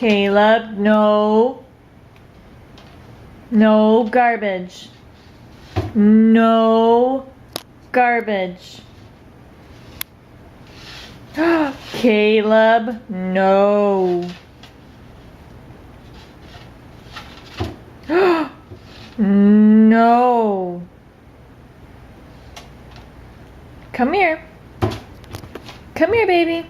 Caleb, no. No garbage. No garbage. Caleb, no. No. Come here. Come here, baby.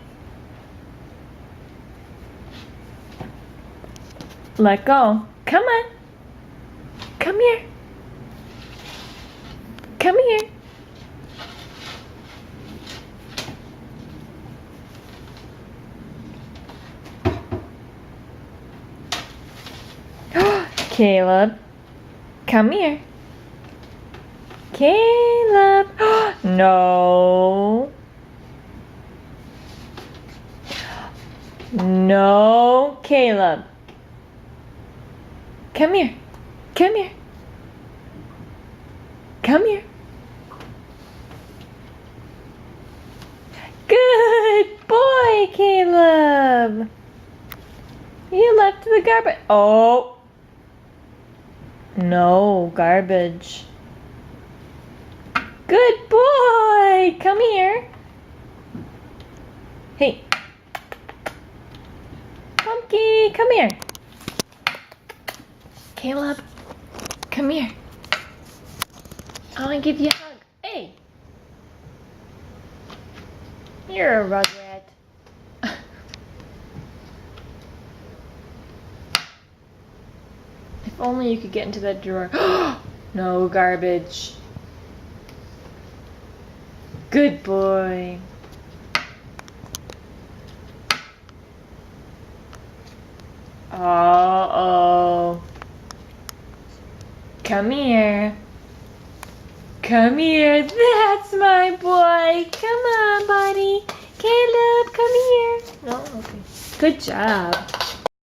Let go. Come on. Come here. Come here. Caleb, come here. Caleb. No. No, Caleb. Come here. Come here. Come here. Good boy, Caleb. You left the garbage. Oh. No, garbage. Good boy. Come here. Hey. Pumpkin, come here. Caleb, come here. I want to give you a hug. Hey. You're a rugrat. If only you could get into that drawer. No garbage. Good boy. Uh-oh. Come here. Come here. That's my boy. Come on, buddy. Caleb, come here. No? Okay. Good job.